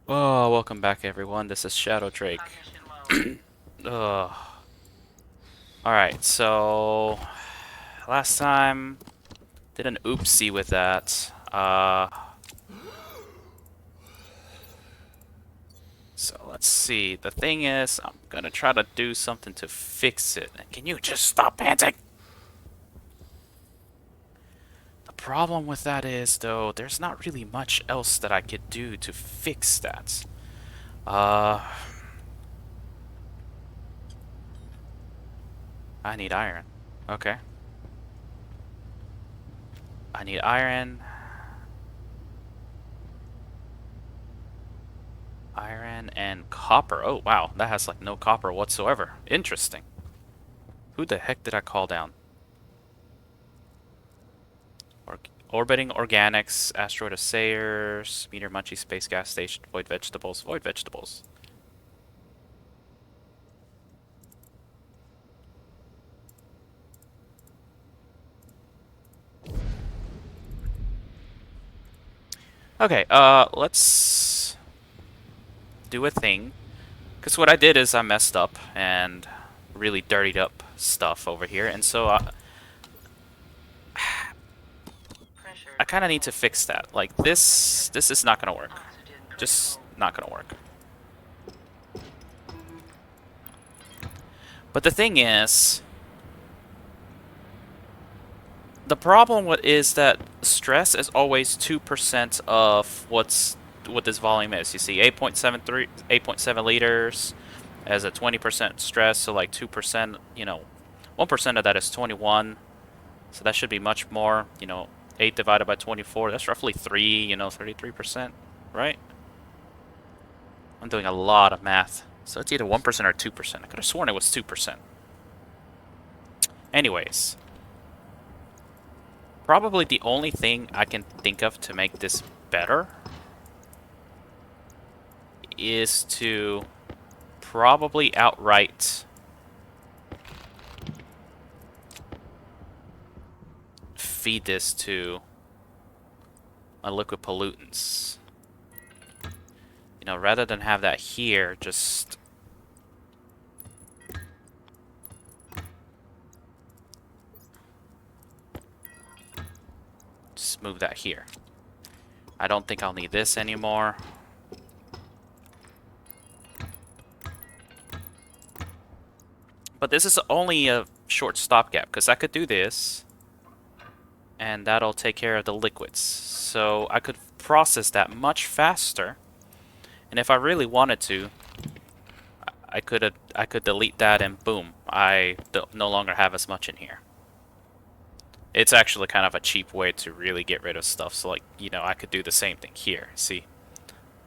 Oh, welcome back everyone. This is Shadow Drake. Ugh. Alright, so last time did an oopsie with that. So let's see. The thing is, I'm gonna try to do something to fix it. Can you just stop panting? The problem with that is, though, there's not really much else that I could do to fix that. I need iron. Okay. I need iron. Iron and copper. Oh, wow. That has, like, no copper whatsoever. Interesting. Who the heck did I call down? Orbiting Organics, Asteroid Assayers, Meteor Munchie Space Gas Station, Void Vegetables, Void Vegetables. Okay, let's do a thing. Because what I did is I messed up and really dirtied up stuff over here, and so I kind of need to fix that. Like, this is not going to work. Just not going to work. But the thing is, the problem is that stress is always 2% of what this volume is. You see 8.7 liters as a 20% stress, so like 2%, 1% of that is 21. So that should be much more, 8 divided by 24, that's roughly 3, 33%, right? I'm doing a lot of math. So it's either 1% or 2%. I could have sworn it was 2%. Anyways, probably the only thing I can think of to make this better is to probably outright feed this to my liquid pollutants. Rather than have that here, just move that here. I don't think I'll need this anymore. But this is only a short stopgap, because I could do this, and that'll take care of the liquids. So I could process that much faster, and if I really wanted to, I could delete that, and boom, I no longer have as much in here. It's actually kind of a cheap way to really get rid of stuff. So, like, I could do the same thing here. See,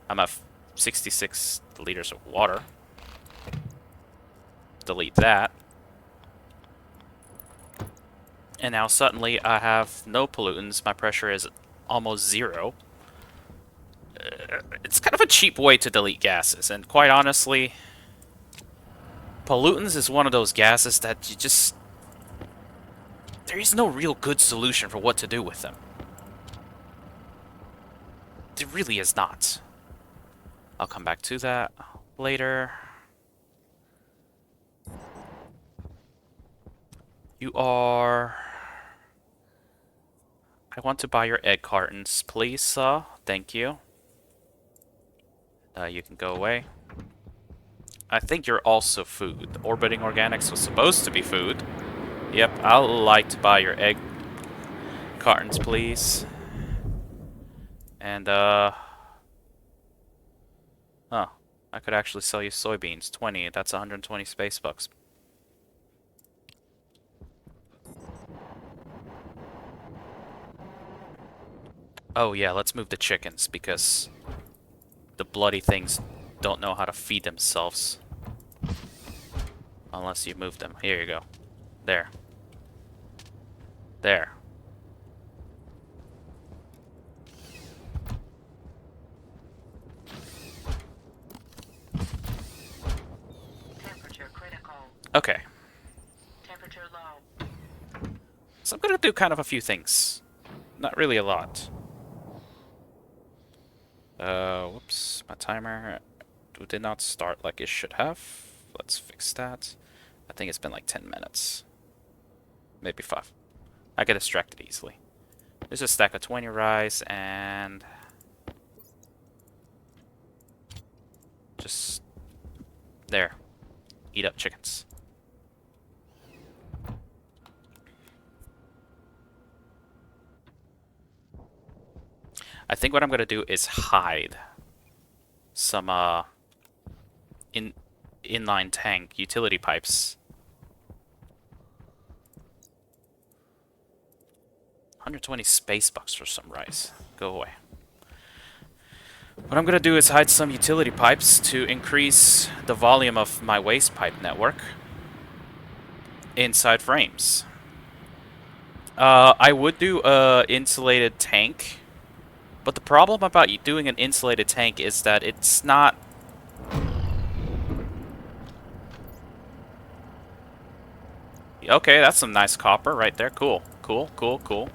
I'm at 66 liters of water. Delete that. And now suddenly I have no pollutants. My pressure is almost 0. It's kind of a cheap way to delete gases. And quite honestly, pollutants is one of those gases that you just... there is no real good solution for what to do with them. There really is not. I'll come back to that later. You are... I want to buy your egg cartons, please, thank you. You can go away. I think you're also food. Orbiting Organics was supposed to be food. Yep, I'll like to buy your egg cartons, please. And, huh. I could actually sell you soybeans. 20, that's 120 space bucks. Oh yeah, let's move the chickens, because the bloody things don't know how to feed themselves. Unless you move them. Here you go. There. There. Temperature critical. Okay. Temperature low. So I'm gonna do kind of a few things. Not really a lot. Whoops, my timer did not start like it should have. Let's fix that. I think it's been like 10 minutes. Maybe 5. I get distracted easily. There's a stack of 20 rice and... just... there. Eat up chickens. I think what I'm gonna do is hide some inline tank utility pipes. 120 space bucks for some rice. Go away. What I'm gonna do is hide some utility pipes to increase the volume of my waste pipe network inside frames. I would do a insulated tank, but the problem about doing an insulated tank is that it's not... Okay, that's some nice copper right there. Cool, cool, cool, cool.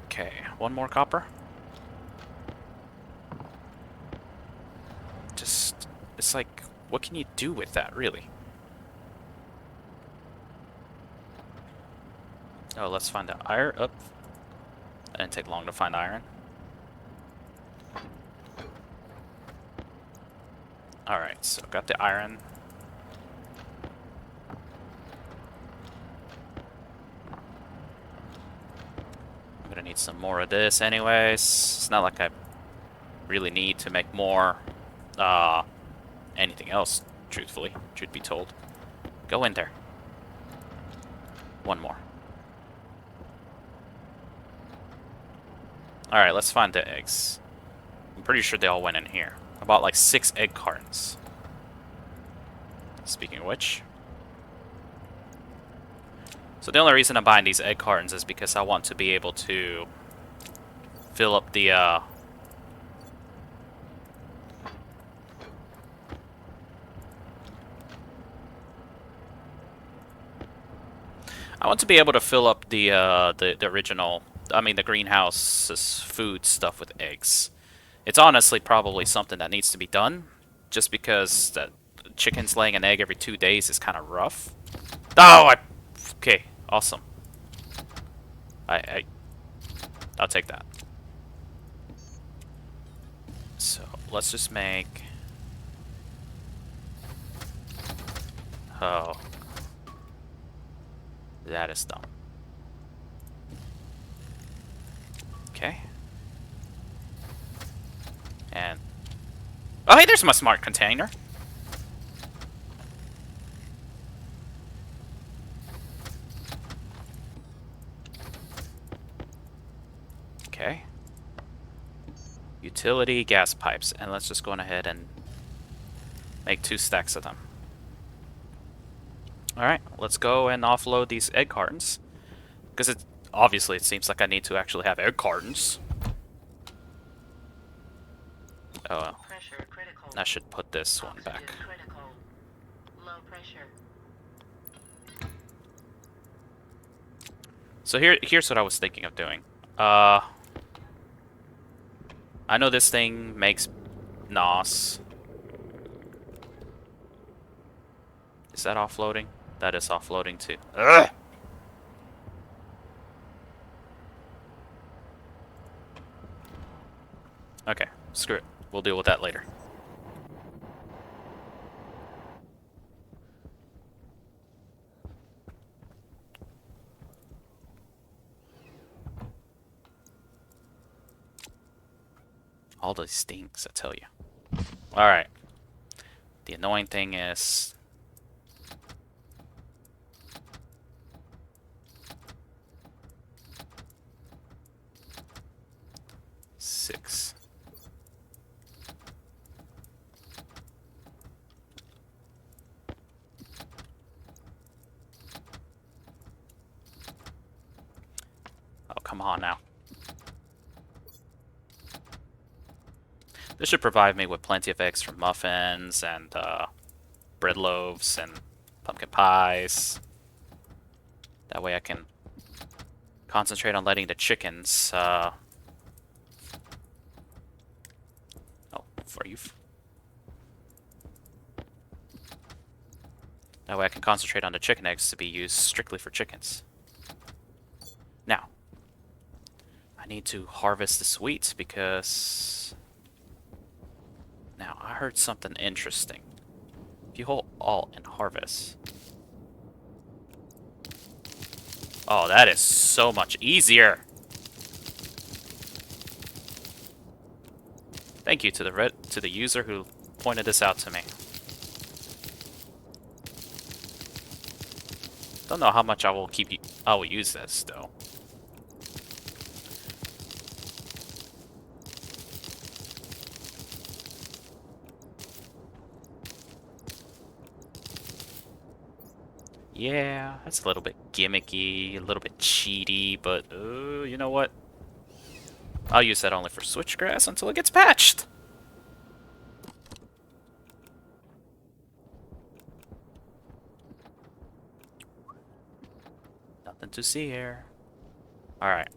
Okay, one more copper. Just, it's like, what can you do with that, really? Oh, let's find the iron. Up. That didn't take long to find iron. Alright, so got the iron. I'm gonna need some more of this anyways. It's not like I really need to make more anything else, truthfully, truth be told. Go in there. One more. Alright, let's find the eggs. I'm pretty sure they all went in here. I bought like 6 egg cartons. Speaking of which. So the only reason I'm buying these egg cartons is because I want to be able to fill up the I want to be able to fill up the original, I mean the greenhouse's food stuff with eggs. It's honestly probably something that needs to be done, just because that chickens laying an egg every 2 days is kind of rough. Oh, okay, awesome. I'll take that. So let's just make. Oh, that is dumb. Okay. And oh, hey, there's my smart container. Okay. Utility gas pipes, and let's just go on ahead and make 2 stacks of them. Alright, let's go and offload these egg cartons. Because it obviously it seems like I need to actually have egg cartons. Oh well. Pressure critical. I should put this one Oxygen back. critical. Low pressure. So here's what I was thinking of doing. I know this thing makes NOS. Is that offloading? That is offloading too. Ugh! Okay, screw it. We'll deal with that later. All these stings, I tell you. Alright. The annoying thing is... six. Oh, come on now. This should provide me with plenty of eggs for muffins and bread loaves and pumpkin pies. That way I can concentrate on letting the chickens, oh, for you. That way I can concentrate on the chicken eggs to be used strictly for chickens. Now, I need to harvest this wheat because... Now, I heard something interesting. If you hold Alt and harvest... Oh, that is so much easier! Thank you to the user who pointed this out to me. Don't know how much I will use this though. Yeah, that's a little bit gimmicky, a little bit cheaty, but you know what? I'll use that only for switchgrass until it gets patched. Nothing to see here. Alright.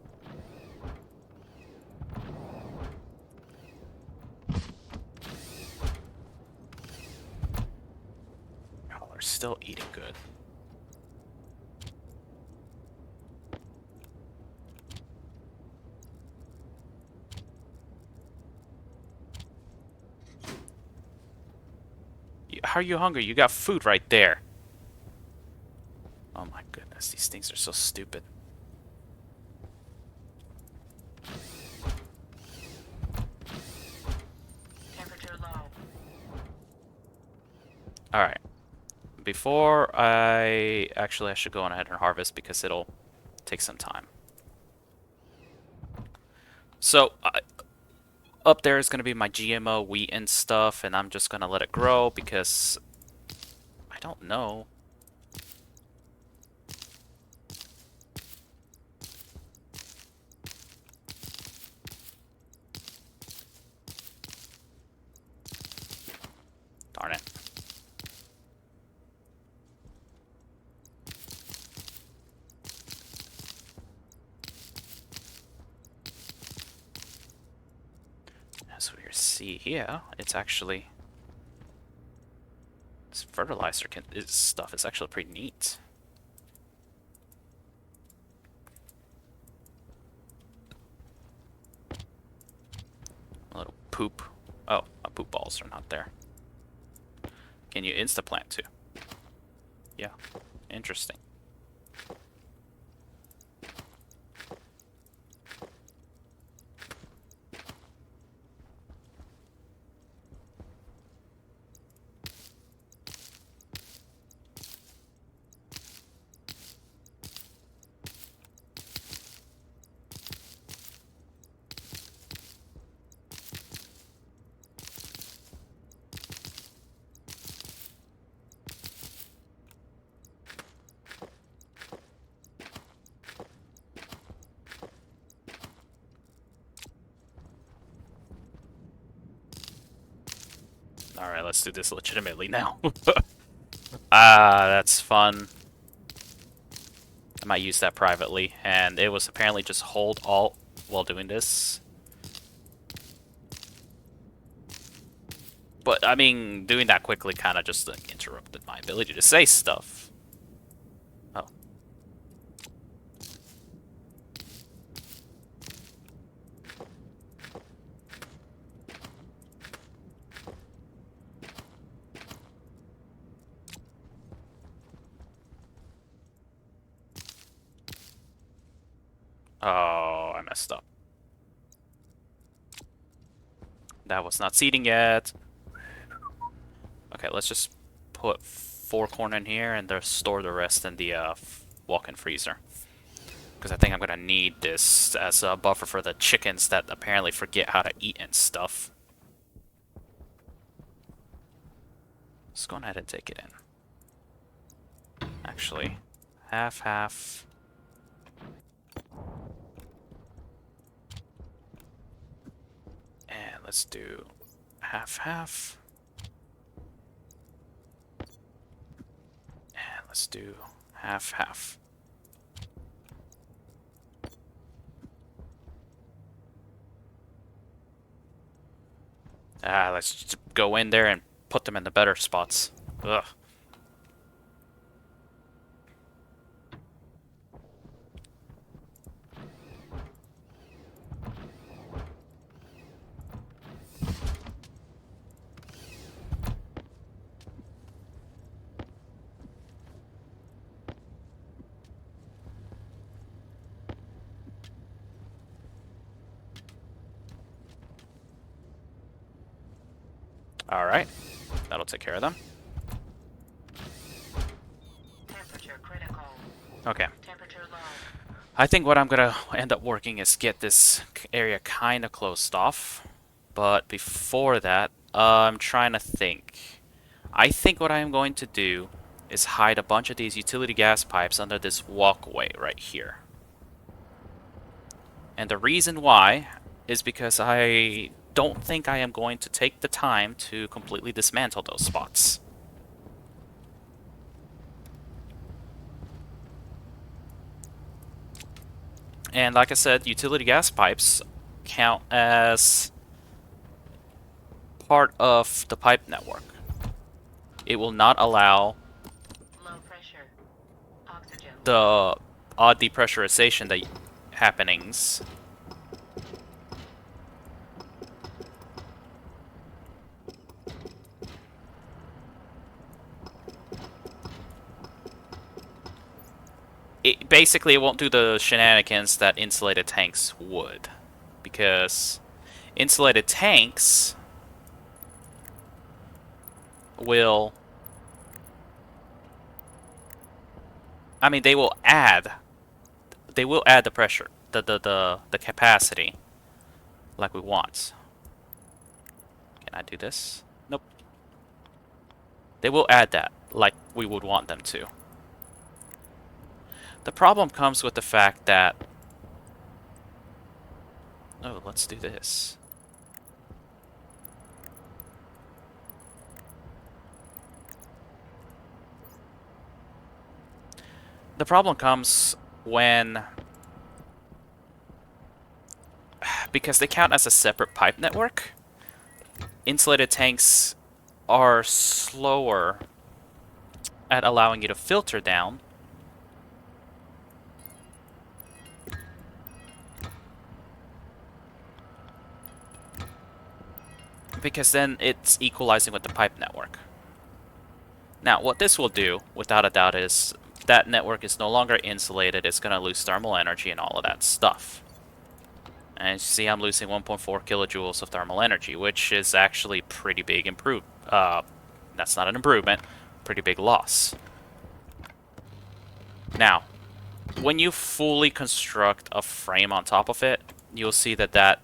Y'all are still eating good. How are you hungry? You got food right there. Oh my goodness, these things are so stupid. Temperature low. Alright. Before I should go on ahead and harvest because it'll take some time. So, up there is going to be my GMO wheat and stuff, and I'm just going to let it grow because I don't know. Darn it. As we see here, it's actually... This fertilizer stuff is actually pretty neat. A little poop. Oh, my poop balls are not there. Can you insta-plant too? Yeah, interesting. Alright, let's do this legitimately now. That's fun. I might use that privately, and it was apparently just hold Alt while doing this. But, I mean, doing that quickly kind of just like, interrupted my ability to say stuff. Oh. Oh, I messed up. That was not seating yet. Okay, let's just put 4 corn in here and store the rest in the walk-in freezer. Because I think I'm going to need this as a buffer for the chickens that apparently forget how to eat and stuff. Let's go ahead and take it in. Actually, half. And let's do half. And let's do half. Let's just go in there and put them in the better spots. Ugh. Alright. That'll take care of them. Temperature critical. Okay. Temperature low. I think what I'm gonna end up working is get this area kind of closed off. But before that, I'm trying to think. I think what I am going to do is hide a bunch of these utility gas pipes under this walkway right here. And the reason why is because I don't think I am going to take the time to completely dismantle those spots. And like I said, utility gas pipes count as part of the pipe network. It will not allow Low pressure. Oxygen. the odd depressurization that happenings. It won't do the shenanigans that insulated tanks would, because insulated tanks will, I mean, they will add the pressure, the capacity, like we want. Can I do this? Nope. They will add that like we would want them to. The problem comes with the fact that... Oh, let's do this. The problem comes when... Because they count as a separate pipe network, insulated tanks are slower at allowing you to filter down. Because then it's equalizing with the pipe network. Now, what this will do, without a doubt, is that network is no longer insulated. It's going to lose thermal energy and all of that stuff. And you see I'm losing 1.4 kilojoules of thermal energy, which is actually pretty big that's not an improvement, pretty big loss. Now, when you fully construct a frame on top of it, you'll see that that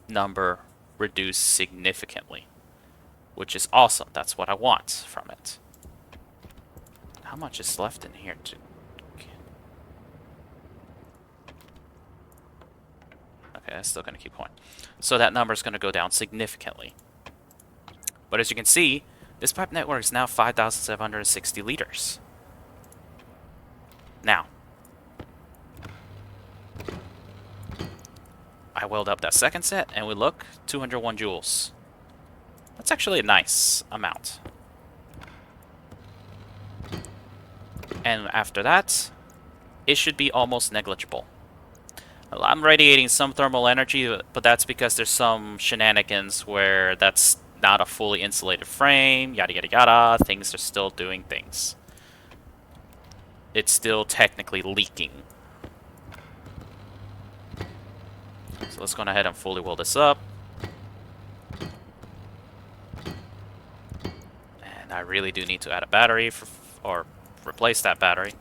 number reduced significantly, which is awesome. That's what I want from it. How much is left in here to... Okay, that's still going to keep going. So that number is going to go down significantly. But as you can see, this pipe network is now 5,760 liters. Now, I weld up that second set, and we look, 201 joules. That's actually a nice amount. And after that, it should be almost negligible. I'm radiating some thermal energy, but that's because there's some shenanigans where that's not a fully insulated frame, yada yada yada, things are still doing things. It's still technically leaking. So let's go ahead and fully weld this up. And I really do need to add a battery or replace that battery.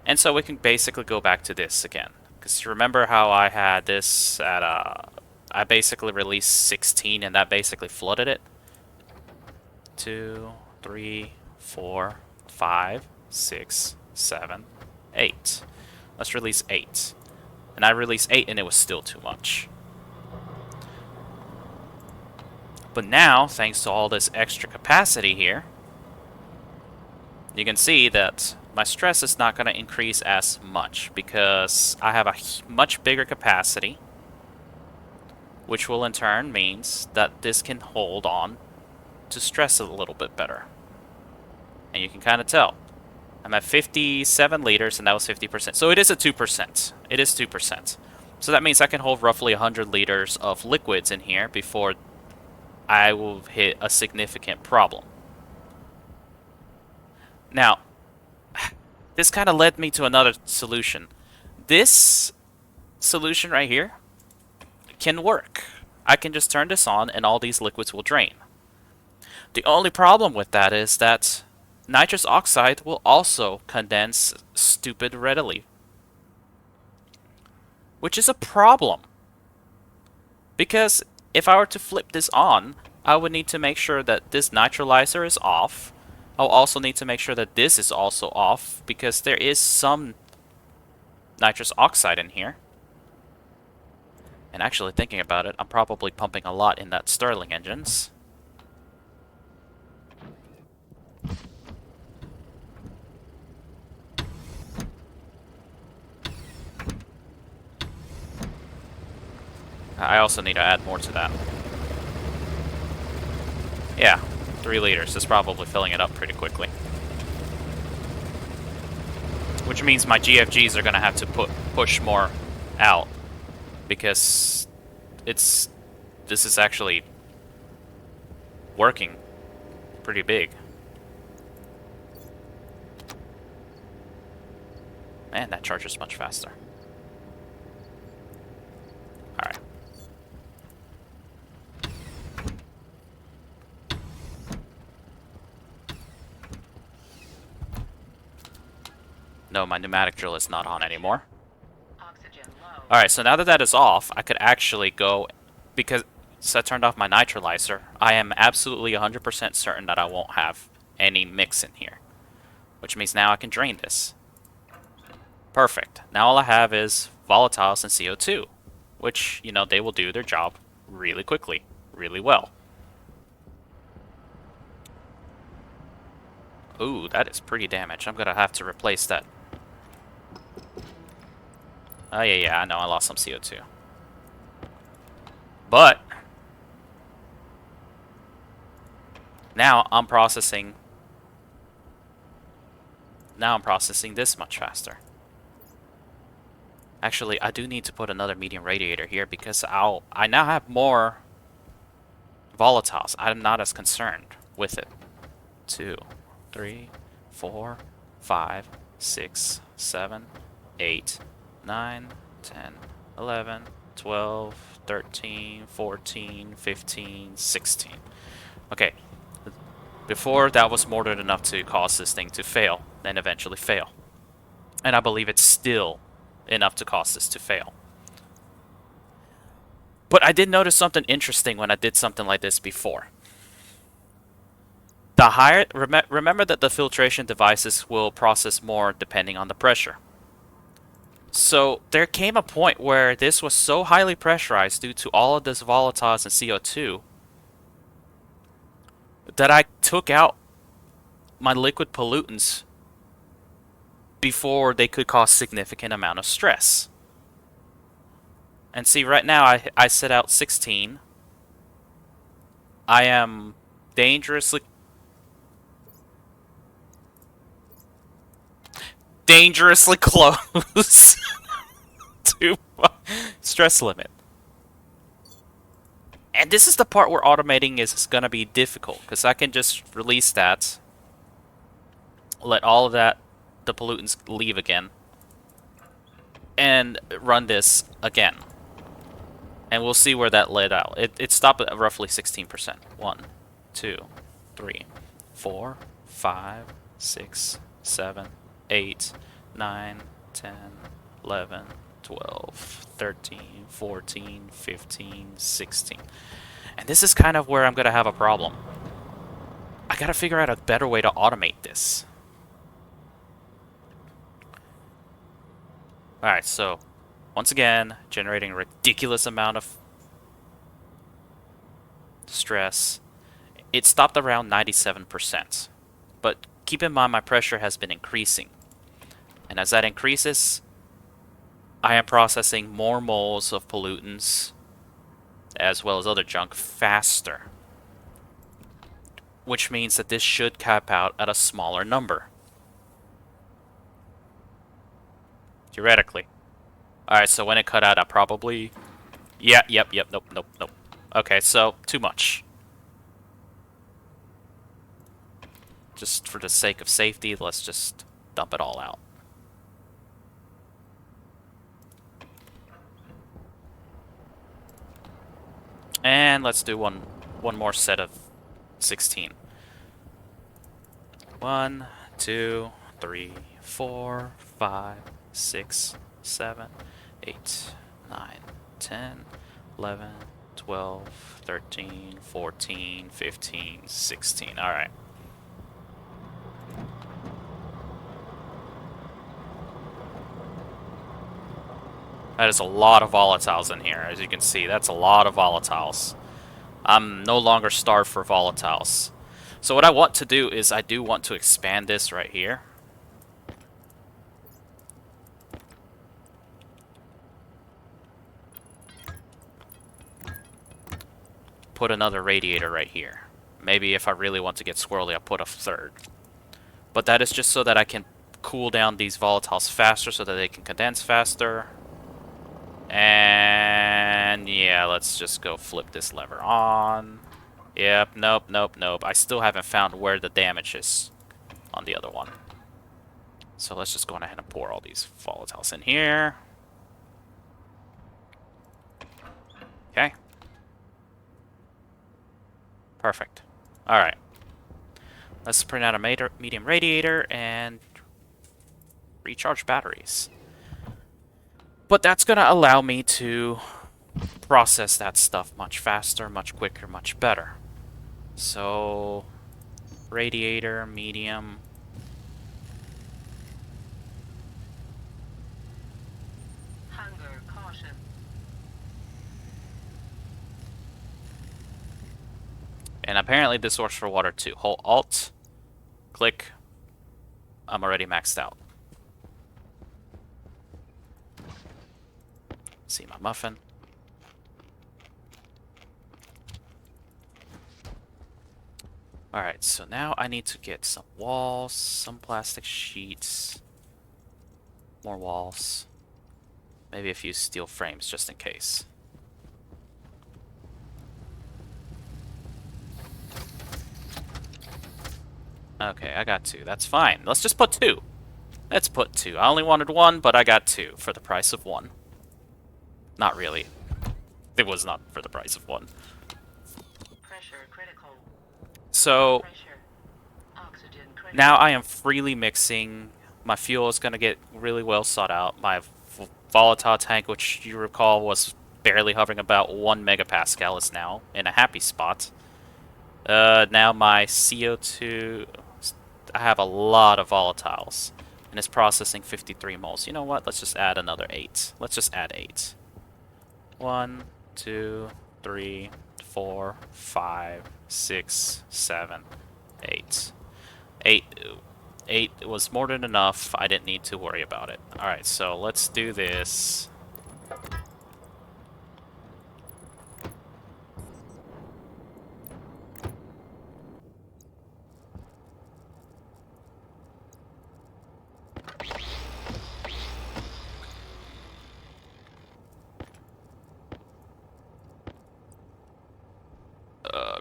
And so we can basically go back to this again. Because remember how I had this at I basically released 16 and that basically flooded it? 2, 3, 4, 5, 6, 7, 8. Let's release 8. And I released 8 and it was still too much. But now, thanks to all this extra capacity here, you can see that my stress is not going to increase as much because I have a much bigger capacity which will in turn means that this can hold on to stress a little bit better. And you can kind of tell. I'm at 57 liters, and that was 50%. So it is a 2%. It is 2%. So that means I can hold roughly 100 liters of liquids in here before I will hit a significant problem. Now, this kind of led me to another solution. This solution right here can work. I can just turn this on and all these liquids will drain. The only problem with that is that nitrous oxide will also condense stupid readily, which is a problem. Because if I were to flip this on, I would need to make sure that this neutralizer is off. I'll also need to make sure that this is also off, because there is some nitrous oxide in here. And actually thinking about it, I'm probably pumping a lot in that Stirling engines. I also need to add more to that. Yeah, 3 liters is probably filling it up pretty quickly. Which means my GFGs are going to have to push more out, because this is actually working pretty big. Man, that charges much faster. Alright. No, my pneumatic drill is not on anymore. Oxygen low. Alright, so now that that is off, I could actually go, because I turned off my neutralizer, I am absolutely 100% certain that I won't have any mix in here. Which means now I can drain this. Perfect. Now all I have is volatiles and CO2, which, you know, they will do their job really quickly, really well. Ooh, that is pretty damaged. I'm gonna have to replace that. Oh, yeah, I know, I lost some CO2. But now I'm processing this much faster. Actually, I do need to put another medium radiator here, because I now have more volatiles. I'm not as concerned with it. 2, 3, 4, 5, 6, 7, 8, 9, 10, 11, 12, 13, 14, 15, 16. Okay. Before, that was more than enough to cause this thing to fail, and eventually fail. And I believe it's still enough to cause this to fail. But I did notice something interesting when I did something like this before. The higher, remember that the filtration devices will process more depending on the pressure. So there came a point where this was so highly pressurized due to all of this volatiles and CO2 that I took out my liquid pollutants before they could cause significant amount of stress. And see, right now I set out 16. I am dangerously close to my stress limit. And this is the part where automating is going to be difficult, because I can just release that, let all of that, the pollutants leave again, and run this again. And we'll see where that led out. It stopped at roughly 16%. 1, 2, 3, 4, 5, 6, 7, 8, 9, 10, 11, 12, 13, 14, 15, 16. And this is kind of where I'm going to have a problem. I got to figure out a better way to automate this. Alright, so once again, generating a ridiculous amount of stress. It stopped around 97%. But keep in mind, my pressure has been increasing. And as that increases, I am processing more moles of pollutants as well as other junk, faster. Which means that this should cap out at a smaller number. Theoretically. Alright, so when it cut out, I probably... Yeah, yep, nope. Okay, so, too much. Just for the sake of safety, let's just dump it all out. And let's do one more set of 16. 1, 2, 3, 4, 5, 6, 7, 8, 9, 10, 11, 12, 13, 14, 15, 16. Alright. That is a lot of volatiles in here, as you can see. That's a lot of volatiles. I'm no longer starved for volatiles. So what I want to do is I do want to expand this right here. Put another radiator right here. Maybe if I really want to get squirrely, I'll put a third. But that is just so that I can cool down these volatiles faster so that they can condense faster. And yeah, let's just go flip this lever on. Yep, nope. I still haven't found where the damage is on the other one. So let's just go ahead and pour all these volatiles in here. Okay. Perfect. Alright. Let's print out a medium radiator and recharge batteries. But that's going to allow me to process that stuff much faster, much quicker, much better. So, radiator, medium. Hunger caution. And apparently this works for water too. Hold Alt, click. I'm already maxed out. See my muffin. Alright, so now I need to get some walls, some plastic sheets, more walls, maybe a few steel frames just in case. Okay, I got 2. That's fine. Let's just put 2. Let's put 2. I only wanted 1, but I got 2 for the price of 1. Not really. It was not for the price of 1. Pressure critical. So, Pressure. Oxygen critical. now I am freely mixing. My fuel is going to get really well sought out. My volatile tank, which you recall was barely hovering about 1 megapascal, is now in a happy spot. Now my CO2... I have a lot of volatiles. And it's processing 53 moles. You know what? Let's just add another 8. Let's just add 8. 1, 2, 3, 4, 5, 6, 7, 8. 8 was more than enough. I didn't need to worry about it. Alright, so let's do this.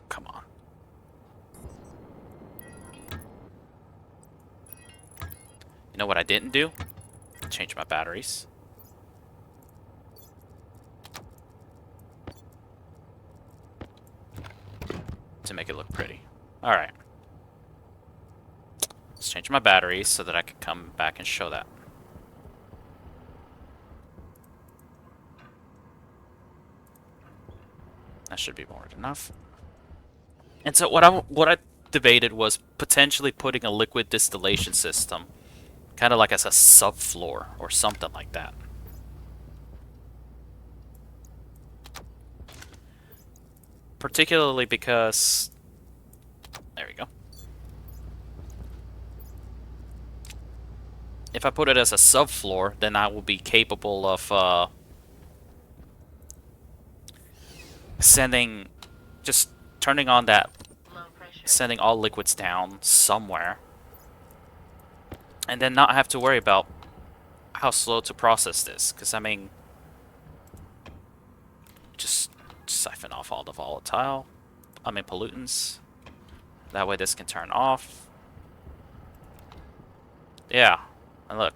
Come on. You know what I didn't do? Change my batteries. To make it look pretty. Alright. Let's change my batteries so that I can come back and show that. That should be more than enough. And so what I debated was potentially putting a liquid distillation system, kind of like as a subfloor or something like that. Particularly because... There we go. If I put it as a subfloor, then I will be capable of sending, just turning on that, Low pressure. sending all liquids down somewhere, and then not have to worry about how slow to process this. Because I mean, just siphon off all the pollutants. That way this can turn off. Yeah, and look.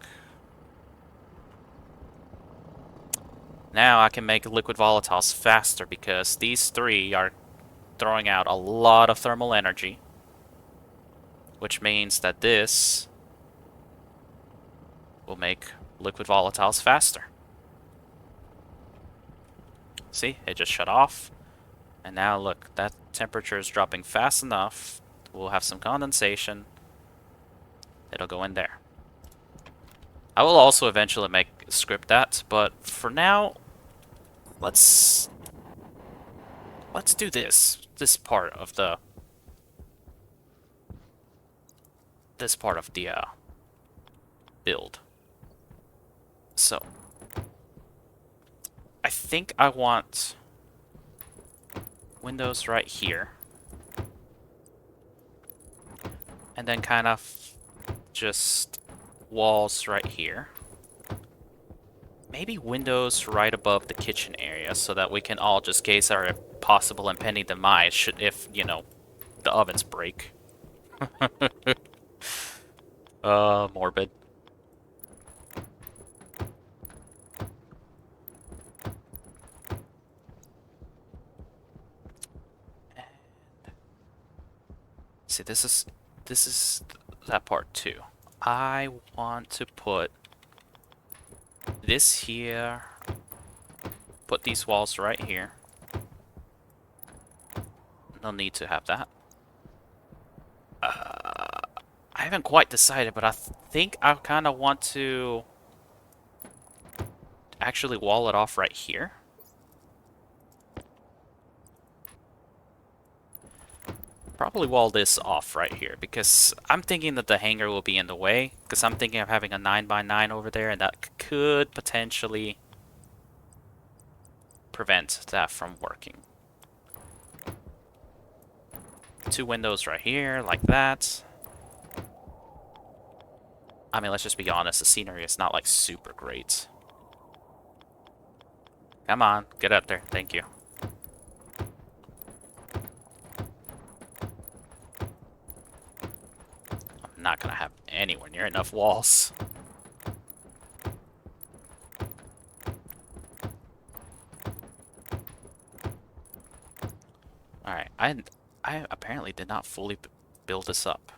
Now I can make liquid volatiles faster because these three are throwing out a lot of thermal energy, which means that this will make liquid volatiles faster. See, it just shut off. And now look, that temperature is dropping fast enough. We'll have some condensation. It'll go in there. I will also eventually script that, but for now, let's do this part of the build. So I think I want windows right here, and then kind of just walls right here. Maybe windows right above the kitchen area so that we can all just gauge our possible impending demise if, you know, the ovens break. Morbid. And see, this is that part too. I want to put this here, put these walls right here. No need to have that. I haven't quite decided, but I think I kind of want to actually wall it off right here. Probably wall this off right here, because I'm thinking that the hanger will be in the way, because I'm thinking of having a 9x9 over there, and that could potentially prevent that from working. 2 windows right here, like that. I mean, let's just be honest, the scenery is not, like, super great. Come on, get up there, thank you. I'm not gonna have anywhere near enough walls. Alright, I apparently did not fully build this up.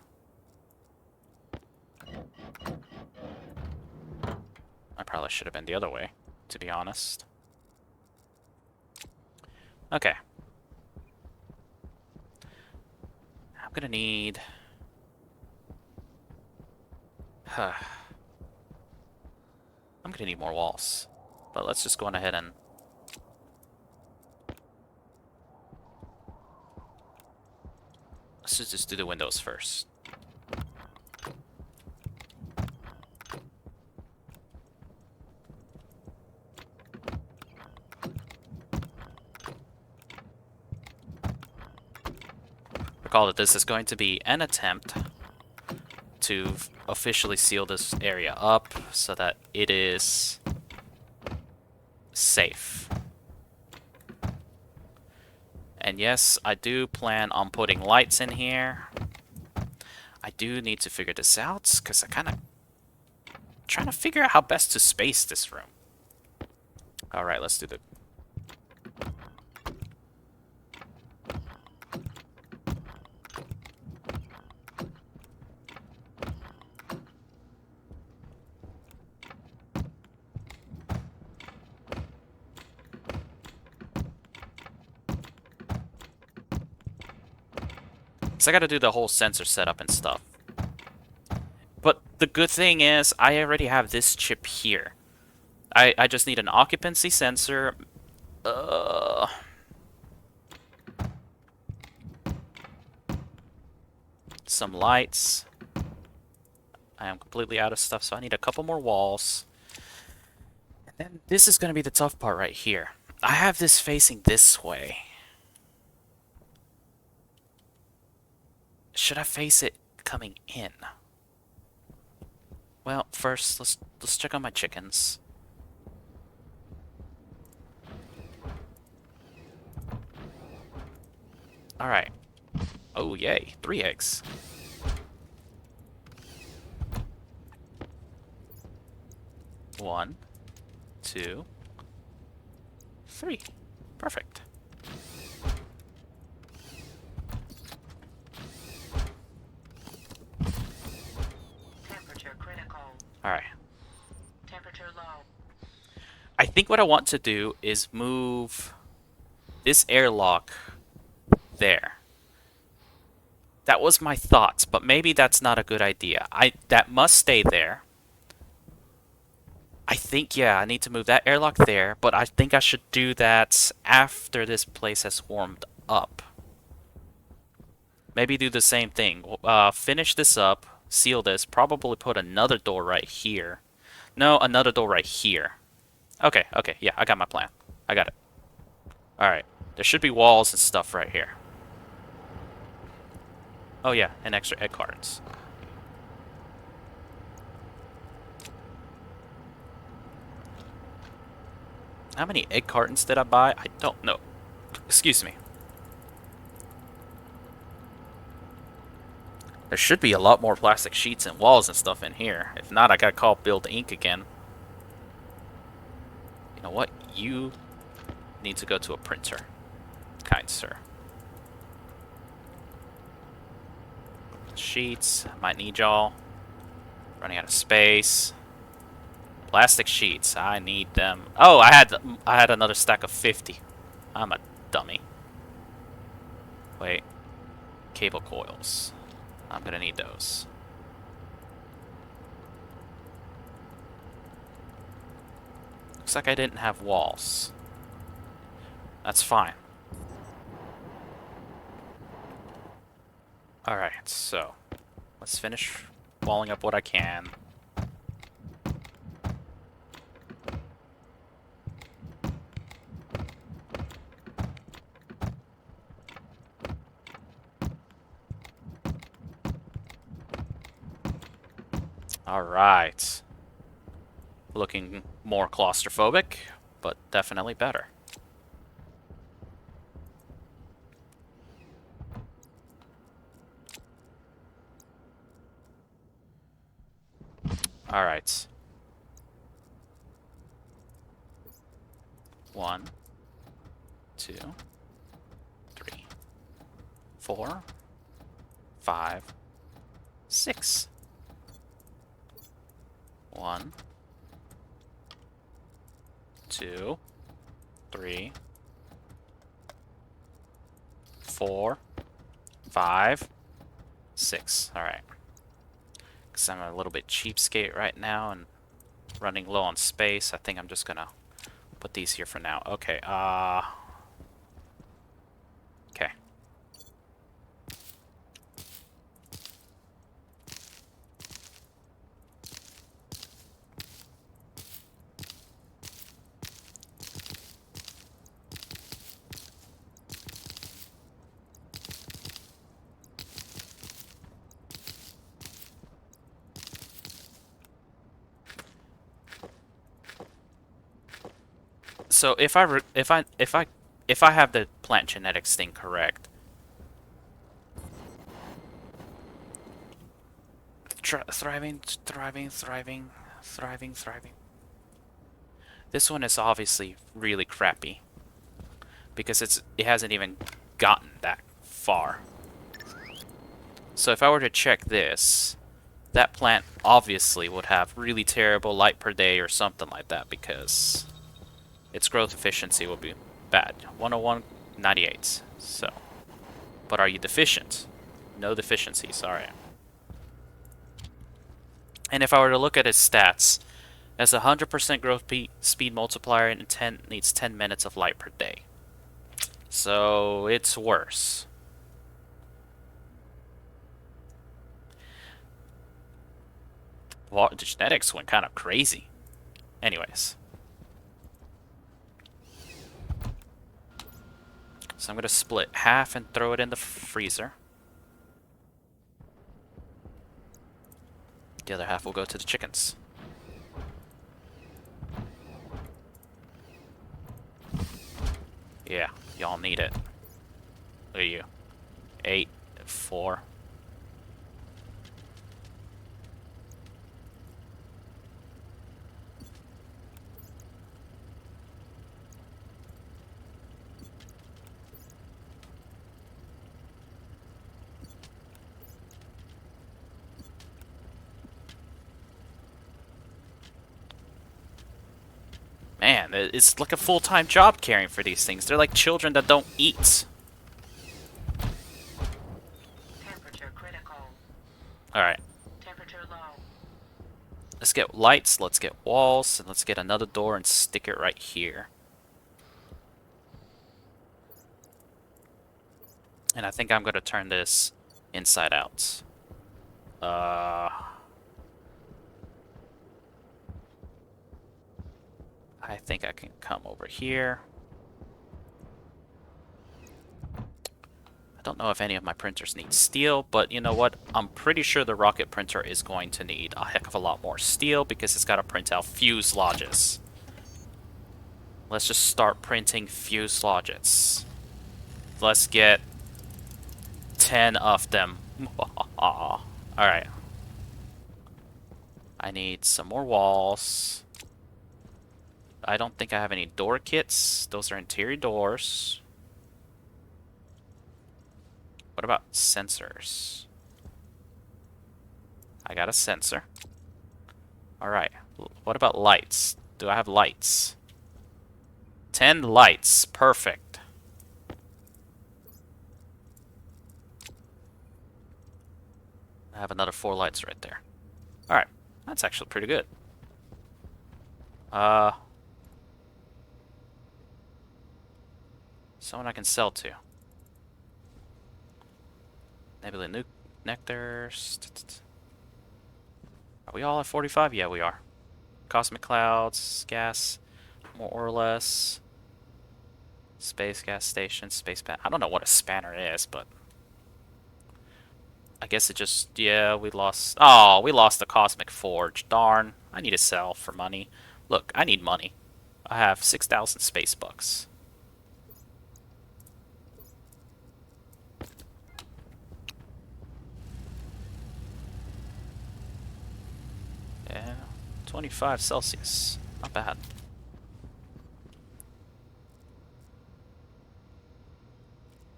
I probably should have been the other way, to be honest. Okay. I'm gonna need... I'm gonna need more walls. But let's just go on ahead and... let's just do the windows first. Recall that this is going to be an attempt to officially seal this area up so that it is safe. And yes, I do plan on putting lights in here. I do need to figure this out because I kind of trying to figure out how best to space this room. All right, let's do the... So I gotta do the whole sensor setup and stuff. But the good thing is, I already have this chip here. I just need an occupancy sensor. Some lights. I am completely out of stuff, so I need a couple more walls. And then this is gonna be the tough part right here. I have this facing this way. Should I face it coming in? Well, first let's check on my chickens. All right. Oh yay, 3 eggs. One, two, three. Perfect. Temperature critical. All right. Temperature low. I think what I want to do is move this airlock there. That was my thoughts, but maybe that's not a good idea. That must stay there. I think, yeah, I need to move that airlock there, but I think I should do that after this place has warmed up. Maybe do the same thing. Finish this up, seal this, probably put another door right here. No, another door right here. Okay, yeah, I got my plan. I got it. Alright, there should be walls and stuff right here. Oh yeah, and extra egg cartons. How many egg cartons did I buy? I don't know. Excuse me. There should be a lot more plastic sheets and walls and stuff in here. If not, I gotta call Build Inc. again. You know what? You need to go to a printer, kind sir. Sheets. Might need y'all. Running out of space. Plastic sheets. I need them. Oh, I had another stack of 50. I'm a dummy. Wait. Cable coils. I'm gonna need those. Looks like I didn't have walls. That's fine. Alright, so let's finish walling up what I can. Alright. Looking more claustrophobic, but definitely better. Alright. 1, 2, 3, 4, 5, 6. 1, 2, 3, 4, 5, 6. Alright. Because I'm a little bit cheapskate right now and running low on space, I think I'm just gonna put these here for now. Okay, okay. So if I have the plant genetics thing correct, thriving. This one is obviously really crappy because it hasn't even gotten that far. So if I were to check this, that plant obviously would have really terrible light per day or something like that because its growth efficiency will be bad. 101, 98. So, but are you deficient? No deficiencies. All right. And if I were to look at its stats, as a 100% growth speed multiplier and needs 10 minutes of light per day. So it's worse. Well, the genetics went kind of crazy. Anyways. So I'm going to split half and throw it in the freezer. The other half will go to the chickens. Yeah, y'all need it. Look at you. 8, 4. Man, it's like a full-time job caring for these things. They're like children that don't eat. Temperature critical. Alright, Temperature low. let's get lights, let's get walls, and let's get another door and stick it right here. And I think I'm going to turn this inside out. I think I can come over here. I don't know if any of my printers need steel, but you know what? I'm pretty sure the rocket printer is going to need a heck of a lot more steel because it's got to print out fuselages. Let's just start printing fuselages. Let's get 10 of them. Alright. I need some more walls. I don't think I have any door kits. Those are interior doors. What about sensors? I got a sensor. Alright. What about lights? Do I have lights? 10 lights. Perfect. I have another 4 lights right there. Alright. That's actually pretty good. Someone I can sell to. Nebula nectars. Are we all at 45? Yeah, we are. Cosmic clouds, gas, more or less. Space gas station, space pan. I don't know what a spanner is, but I guess it just, yeah, we lost. Oh, we lost the cosmic forge. Darn. I need to sell for money. Look, I need money. I have 6,000 space bucks. Yeah, 25 Celsius. Not bad.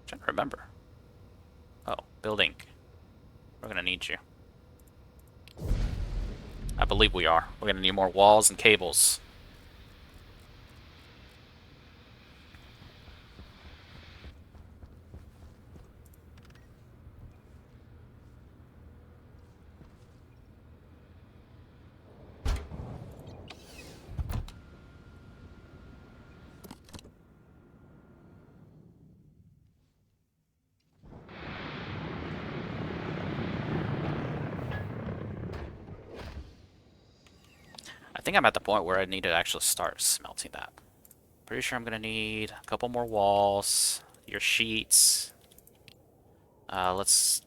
Trying to remember. Oh, building. We're gonna need you. I believe we are. We're gonna need more walls and cables. I think I'm at the point where I need to actually start smelting that. Pretty sure I'm gonna need a couple more walls, your sheets. Let's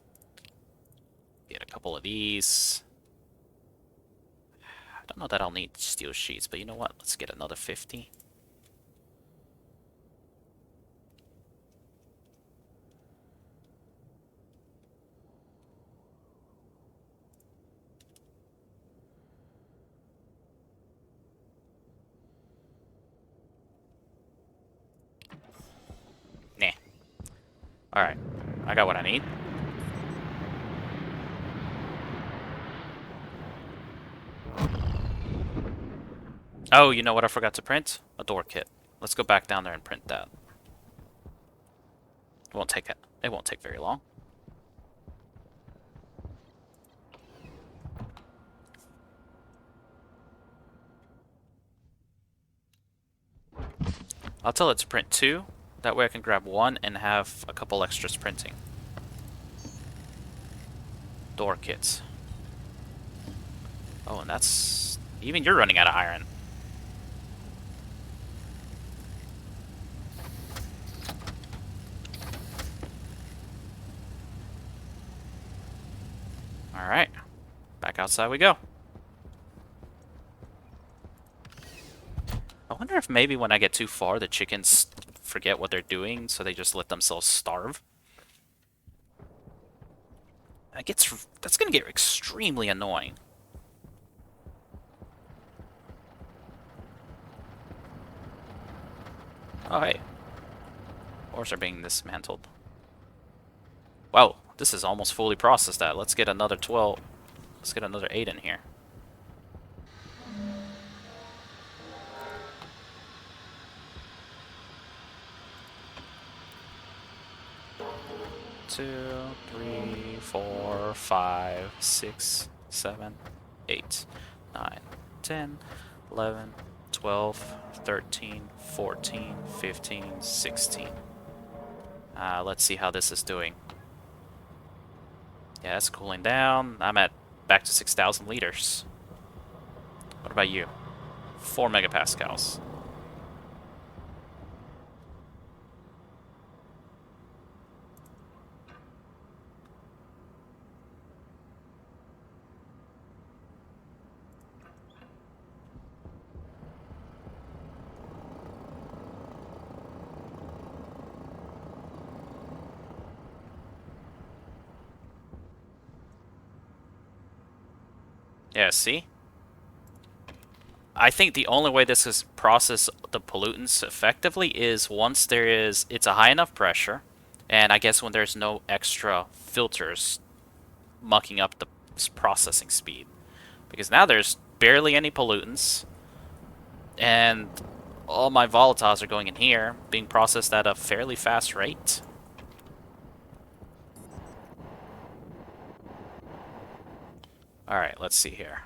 get a couple of these. I don't know that I'll need steel sheets, but you know what? Let's get another 50. Nah. Alright. I got what I need. Oh, you know what I forgot to print? A door kit. Let's go back down there and print that. It won't take very long. I'll tell it to print 2. That way I can grab 1 and have a couple extras printing. Door kits. Oh, and that's... Even you're running out of iron. Alright. Back back outside we go. I wonder if maybe when I get too far, the chickens forget what they're doing, so they just let themselves starve. That's gonna get extremely annoying. Oh, hey. Ores are being dismantled. Wow, this is almost fully processed that. Let's get another 12. Let's get another 8 in here. Two, 3, 4, 5, 6, 7, 8, 9, 10, 11, 12, 13, 14, 15, 16. Let's see how this is doing. Yeah, it's cooling down. I'm at back to 6,000 liters. What about you? 4 megapascals. Yeah, see? I think the only way this is process the pollutants effectively is once it's a high enough pressure, and I guess when there's no extra filters mucking up the processing speed. Because now there's barely any pollutants, and all my volatiles are going in here, being processed at a fairly fast rate. Alright, let's see here.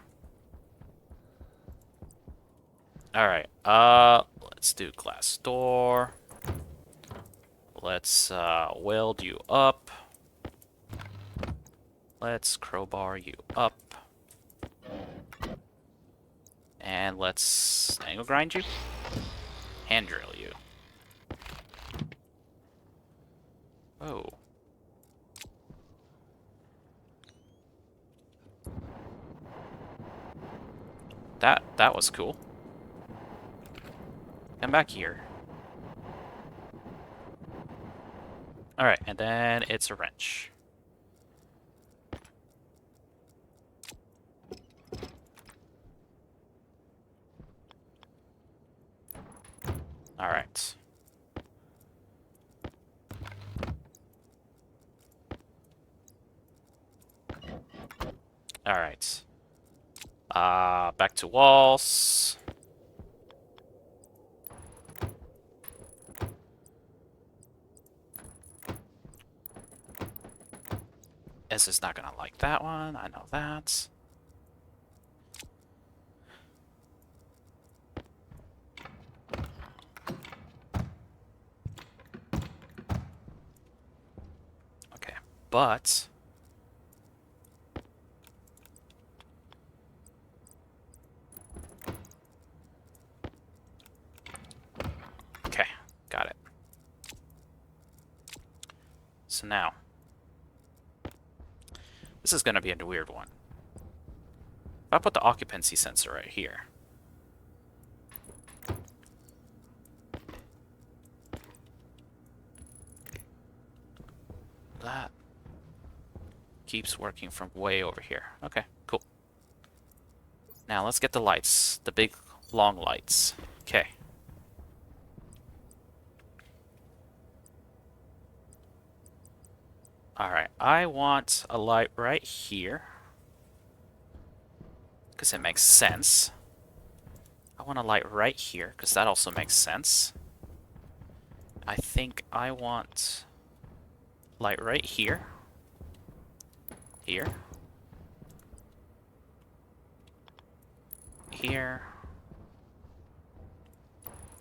Alright, let's do glass door. Let's, weld you up. Let's crowbar you up. And let's angle grind you. Hand drill you. Oh. That was cool. Come back here. Alright, and then it's a wrench. Alright. Alright. Back to walls. S is not gonna like that one, I know that. Okay, but okay, got it. So now, this is gonna be a weird one. If I put the occupancy sensor right here, that keeps working from way over here. Okay, cool. Now let's get the lights, the big long lights. Okay. Alright, I want a light right here, because it makes sense. I want a light right here, because that also makes sense. I think I want light right here. Here. Here.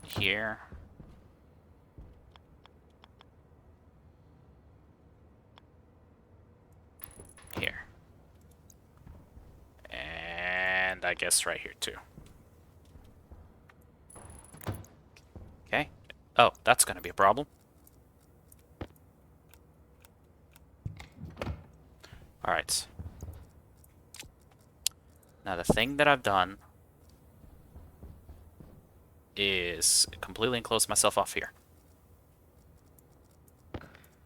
Here. Here. And I guess right here too. Okay. Oh, that's gonna be a problem. Alright. Now the thing that I've done is completely enclose myself off here.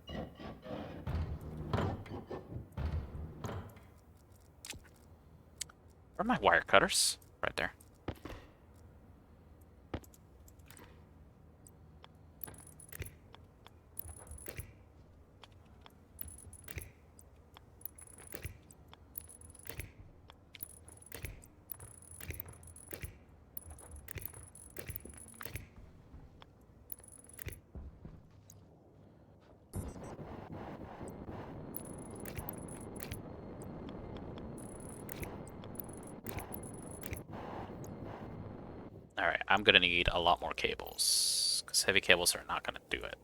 Where are my wire cutters? Right there. Alright, I'm gonna need a lot more cables, because heavy cables are not gonna do it.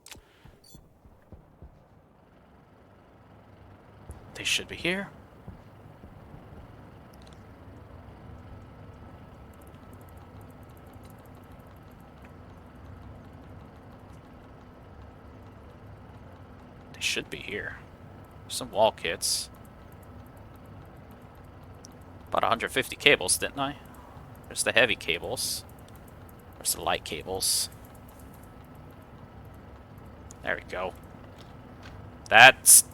They should be here. They should be here. Some wall kits. About 150 cables, didn't I? There's the heavy cables. There's the light cables. There we go. That's...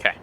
Okay.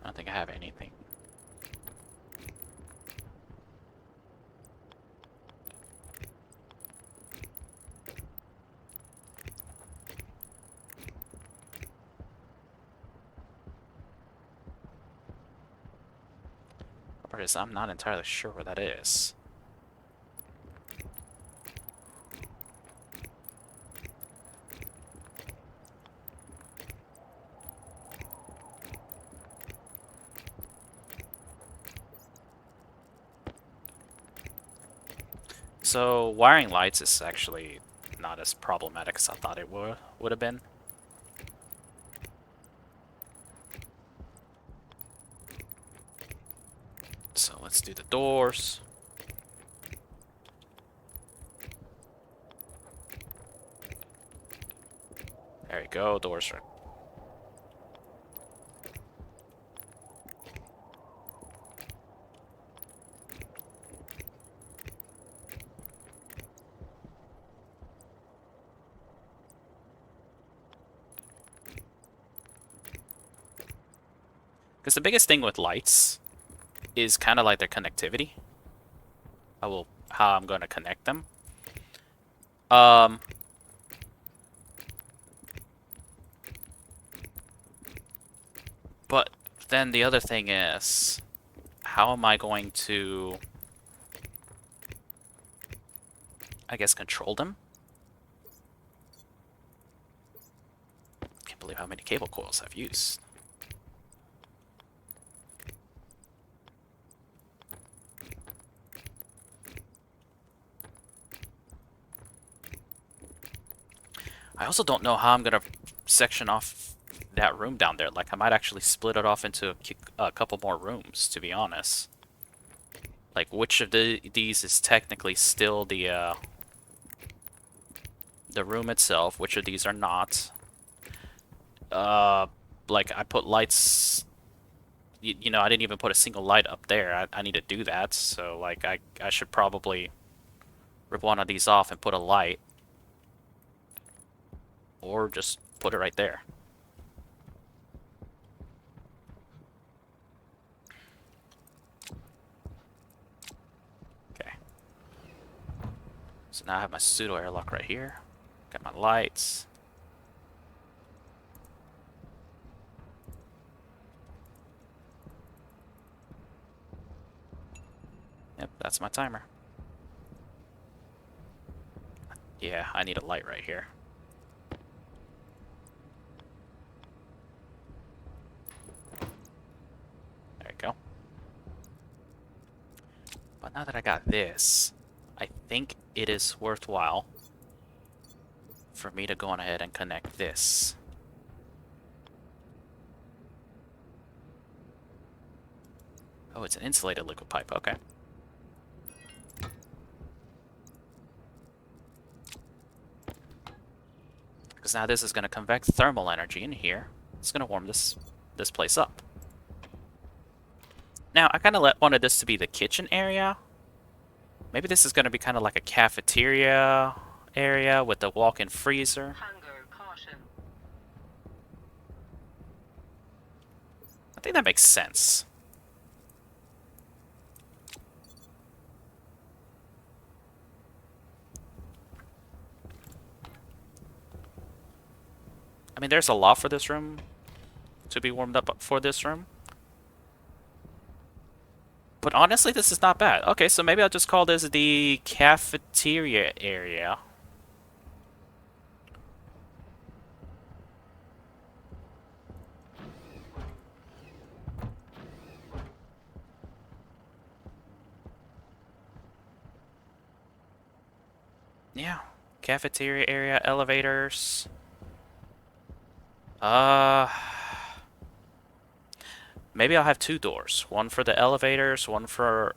I don't think I have anything. Part is, I'm not entirely sure where that is. So, wiring lights is actually not as problematic as I thought it would have been. So, let's do the doors. There you go, doors are... Because the biggest thing with lights is kind of like their connectivity. How I'm going to connect them. But then the other thing is, how am I going to, I guess, control them? Can't believe how many cable coils I've used. I also don't know how I'm gonna section off that room down there. Like, I might actually split it off into a couple more rooms, to be honest. Like, which of these is technically still the room itself? Which of these are not? Like, I put lights... You know, I didn't even put a single light up there. I need to do that, so, like, I should probably rip one of these off and put a light. Or just put it right there. Okay. So now I have my pseudo airlock right here. Got my lights. Yep, that's my timer. Yeah, I need a light right here. There you go. But now that I got this, I think it is worthwhile for me to go on ahead and connect this. Oh, it's an insulated liquid pipe. Okay. Because now this is going to convect thermal energy in here. It's going to warm this place up. Now, I kind of wanted this to be the kitchen area. Maybe this is going to be kind of like a cafeteria area with a walk-in freezer. Hunger caution. I think that makes sense. I mean, there's a lot for this room to be warmed up for this room. But honestly, this is not bad. Okay, so maybe I'll just call this the cafeteria area. Yeah, cafeteria area, elevators. Maybe I'll have two doors. One for the elevators, one for,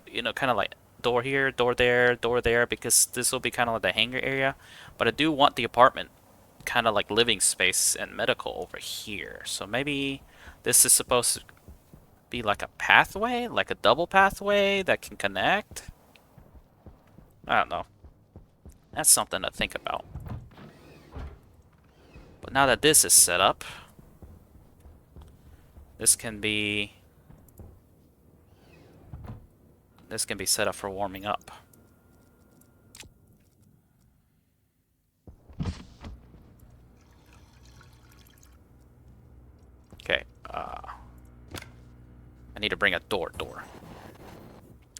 you know, kind of like door here, door there, because this will be kind of like the hangar area. But I do want the apartment kind of like living space and medical over here. So maybe this is supposed to be like a pathway, like a double pathway that can connect. I don't know. That's something to think about. But now that this is set up, this can be set up for warming up. Okay, I need to bring a door.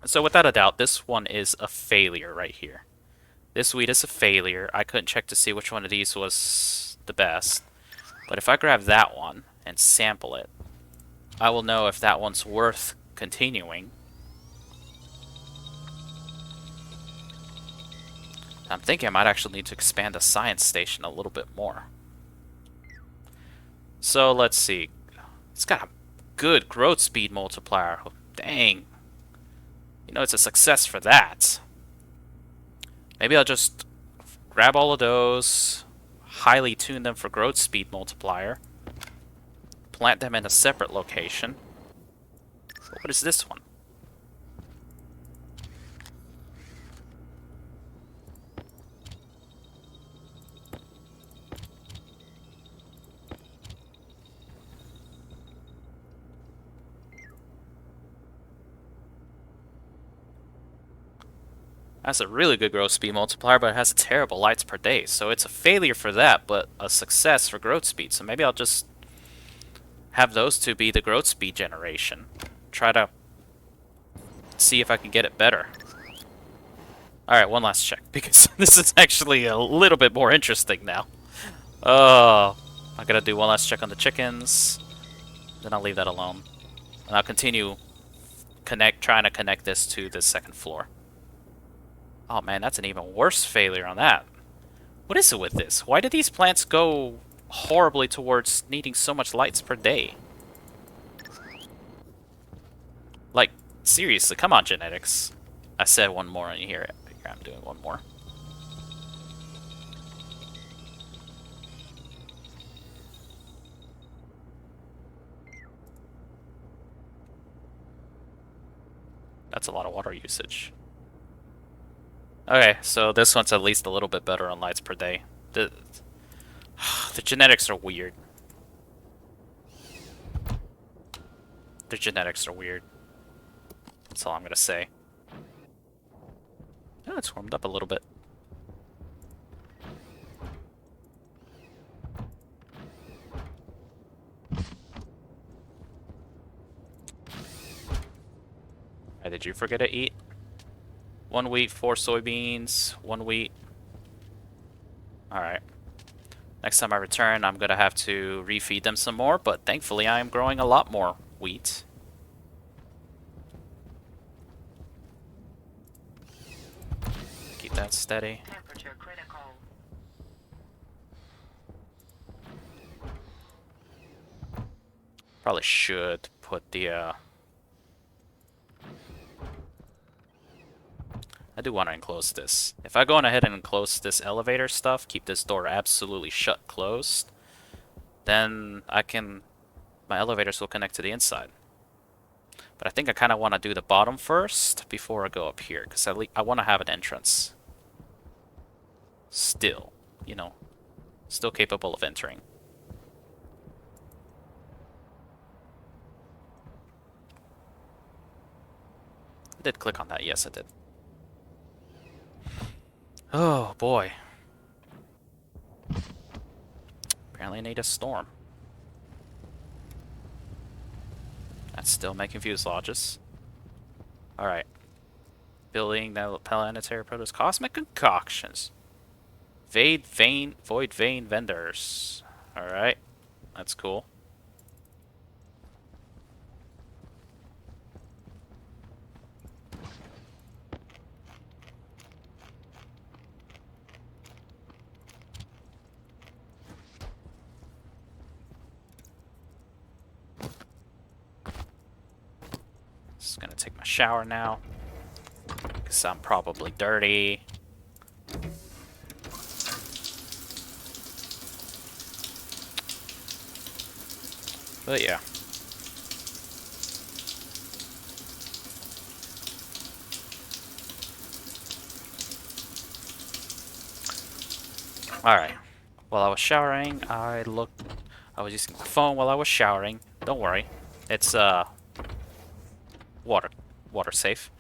So without a doubt, this one is a failure right here. This suite is a failure. I couldn't check to see which one of these was the best. But if I grab that one and sample it, I will know if that one's worth continuing. I'm thinking I might actually need to expand the science station a little bit more. So let's see. It's got a good growth speed multiplier. Oh, dang. You know, it's a success for that. Maybe I'll just grab all of those, highly tune them for growth speed multiplier, plant them in a separate location. What is this one? That's a really good growth speed multiplier, but it has a terrible lights per day. So it's a failure for that, but a success for growth speed. So maybe I'll just have those two be the growth speed generation. Try to see if I can get it better. Alright, one last check, because this is actually a little bit more interesting now. Oh, I gotta do one last check on the chickens. Then I'll leave that alone. And I'll continue trying to connect this to the second floor. Oh man, that's an even worse failure on that. What is it with this? Why do these plants go horribly towards needing so much lights per day? Like, seriously, come on, genetics. I said one more, and here I'm doing one more. That's a lot of water usage. Okay, so this one's at least a little bit better on lights per day. The genetics are weird. The genetics are weird. That's all I'm gonna say. Oh, it's warmed up a little bit. Did you forget to eat? 1 wheat, 4 soybeans, 1 wheat. Alright. Next time I return, I'm gonna have to refeed them some more, but thankfully I am growing a lot more wheat. Keep that steady. Temperature critical. Probably should put the, I do want to enclose this. If I go on ahead and enclose this elevator stuff, keep this door absolutely shut closed, then my elevators will connect to the inside. But I think I kind of want to do the bottom first before I go up here, because I want to have an entrance. Still, you know, still capable of entering. I did click on that, yes I did. Oh boy. Apparently I need a storm. That's still making fuselages. Alright. Building the planetary produce cosmic concoctions. Void vein vendors. Alright. That's cool. Just gonna take my shower now, because I'm probably dirty. But yeah. Alright. While I was showering, I was using my phone while I was showering. Don't worry. It's, water safe.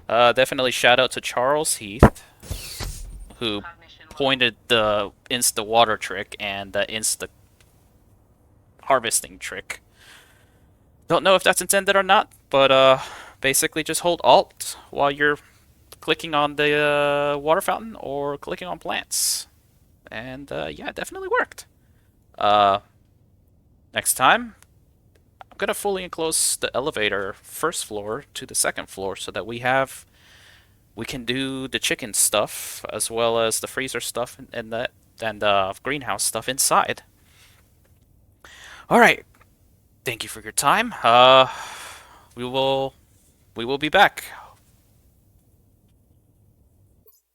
Definitely shout out to Charles Heath, who Cognition low. pointed the insta water trick and the insta harvesting trick. Don't know if that's intended or not, but basically just hold Alt while you're clicking on the water fountain or clicking on plants. And yeah, it definitely worked. Next time, I'm gonna fully enclose the elevator first floor to the second floor so that we can do the chicken stuff as well as the freezer stuff and the greenhouse stuff inside. All right. Thank you for your time. We will be back.